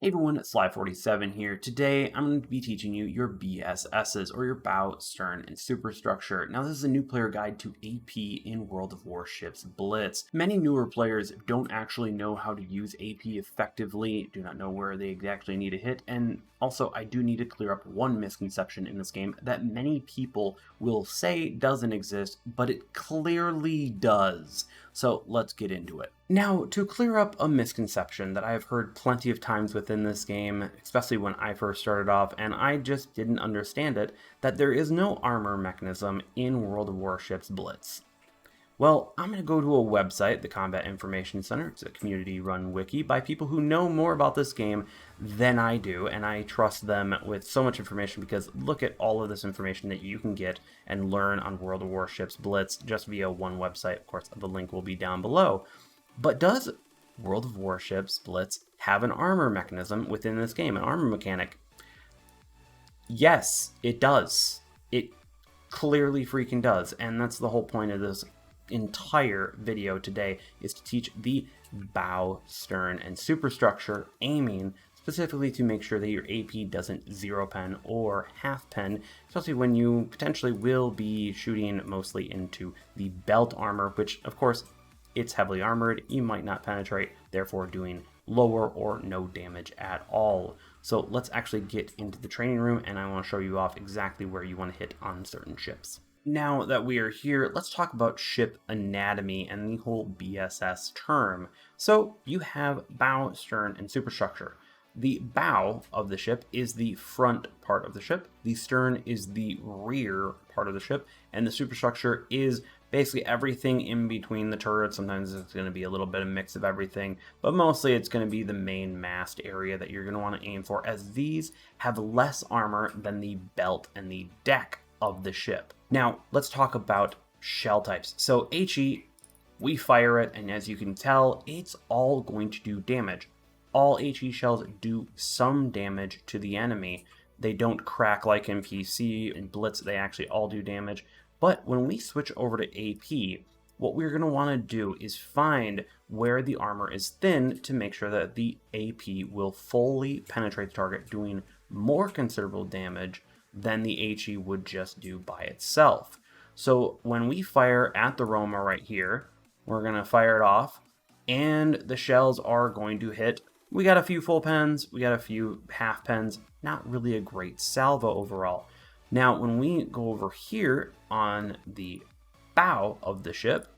Hey everyone, it's Sly47 here. Today I'm going to be teaching you your B.S.S's, or your bow, stern, and superstructure. Now this is a new player guide to AP in World of Warships Blitz. Many newer players don't actually know how to use AP effectively, do not know where they exactly need to hit, and also I do need to clear up one misconception in this game that many people will say doesn't exist, but it clearly does. So let's get into it. Now, to clear up a misconception that I have heard plenty of times within this game, especially when I first started off, and I just didn't understand it, that there is no armor mechanism in World of Warships Blitz. Well, I'm going to go to a website, the Combat Information Center. It's a community-run wiki by people who know more about this game than I do, and I trust them with so much information because look at all of this information that you can get and learn on World of Warships Blitz just via one website. Of course, the link will be down below. But does World of Warships Blitz have an armor mechanism within this game, an armor mechanic? Yes, it does. It clearly freaking does, and that's the whole point of this entire video today, is to teach the bow, stern, and superstructure aiming, specifically to make sure that your AP doesn't zero pen or half pen, especially when you potentially will be shooting mostly into the belt armor, which of course it's heavily armored, you might not penetrate, therefore doing lower or no damage at all. So let's actually get into the training room, and I want to show you off exactly where you want to hit on certain ships. Now that we are here, let's talk about ship anatomy and the whole B.S.S term. So you have bow, stern, and superstructure. The bow of the ship is the front part of the ship, the stern is the rear part of the ship, and the superstructure is basically everything in between the turrets. Sometimes it's going to be a little bit of mix of everything, but mostly it's going to be the main mast area that you're going to want to aim for, as these have less armor than the belt and the deck of the ship. Now, let's talk about shell types. So HE, we fire it, and as you can tell, it's all going to do damage. All HE shells do some damage to the enemy. They don't crack like in PC. In Blitz, they actually all do damage. But when we switch over to AP, what we're going to want to do is find where the armor is thin to make sure that the AP will fully penetrate the target, doing more considerable damage than the HE would just do by itself. So when we fire at the Roma right here, we're going to fire it off, and the shells are going to hit. We got a few full pens, we got a few half pens, not really a great salvo overall. Now when we go over here on the bow of the ship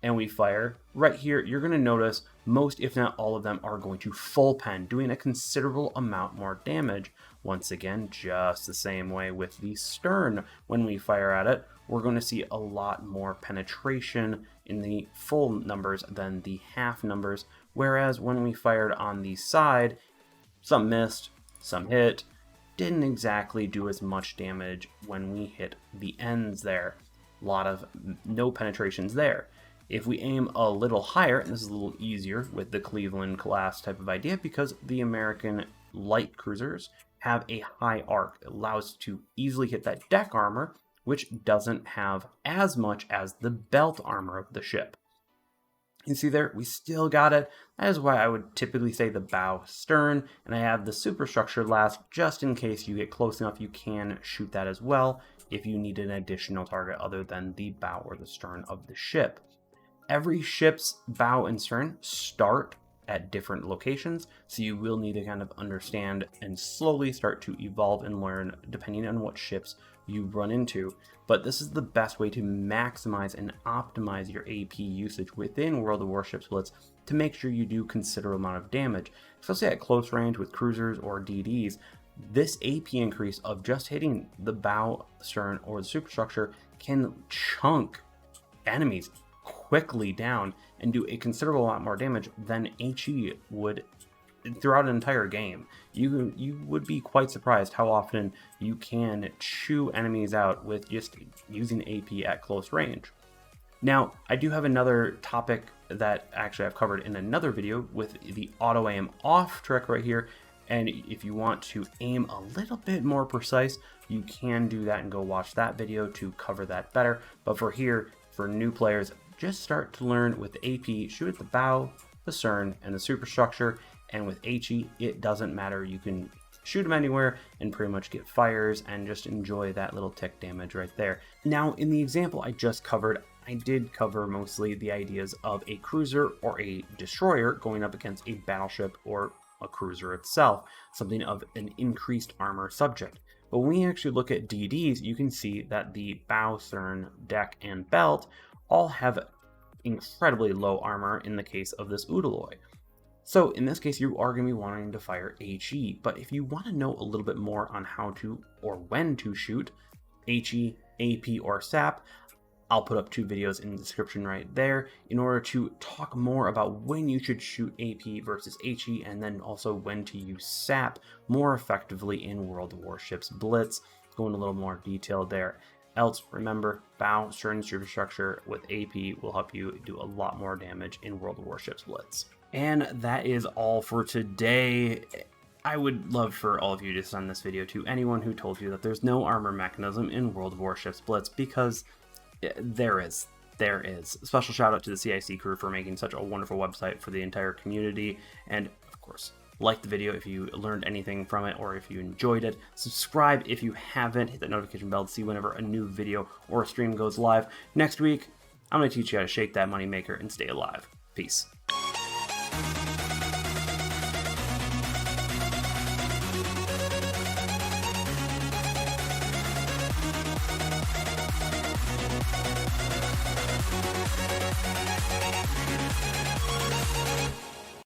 and we fire right here, you're going to notice most, if not all of them, are going to full pen, doing a considerable amount more damage. Once again, just the same way with the stern. When we fire at it, we're going to see a lot more penetration in the full numbers than the half numbers, whereas when we fired on the side, some missed, some hit, didn't exactly do as much damage when we hit the ends there. A lot of no penetrations there. If we aim a little higher, and this is a little easier with the Cleveland class type of idea, because the American light cruisers have a high arc. It allows us to easily hit that deck armor, which doesn't have as much as the belt armor of the ship. You see there, we still got it. That is why I would typically say the bow, stern, and I have the superstructure last, just in case you get close enough, you can shoot that as well if you need an additional target other than the bow or the stern of the ship. Every ship's bow and stern start at different locations, so you will need to kind of understand and slowly start to evolve and learn depending on what ships you run into. But this is the best way to maximize and optimize your AP usage within World of Warships Blitz to make sure you do considerable amount of damage, especially at close range with cruisers or DDs. This AP increase of just hitting the bow, stern, or the superstructure can chunk enemies quickly down and do a considerable amount more damage than HE would throughout an entire game. You would be quite surprised how often you can chew enemies out with just using AP at close range. Now, I do have another topic that actually I've covered in another video with the auto aim off trick right here, and if you want to aim a little bit more precise, you can do that and go watch that video to cover that better. But for here, for new players, just start to learn with AP, shoot at the bow, the stern, and the superstructure, and with HE, it doesn't matter. You can shoot them anywhere and pretty much get fires and just enjoy that little tick damage right there. Now, in the example I just covered, I did cover mostly the ideas of a cruiser or a destroyer going up against a battleship or a cruiser itself, something of an increased armor subject. But when we actually look at DDs, you can see that the bow, stern, deck, and belt all have incredibly low armor in the case of this Udaloy. So in this case, you are going to be wanting to fire HE, but if you want to know a little bit more on how to or when to shoot HE, AP, or SAP, I'll put up 2 videos in the description right there in order to talk more about when you should shoot AP versus HE, and then also when to use SAP more effectively in World of Warships Blitz. Go into a little more detail there. Else, remember, bow, stern, superstructure with AP will help you do a lot more damage in World of Warships Blitz. And that is all for today. I would love for all of you to send this video to anyone who told you that there's no armor mechanism in World of Warships Blitz, because there is. Special shout out to the CIC crew for making such a wonderful website for the entire community. And of course, like the video if you learned anything from it or if you enjoyed it. Subscribe if you haven't. Hit that notification bell to see whenever a new video or a stream goes live. Next week, I'm going to teach you how to shake that money maker and stay alive. Peace.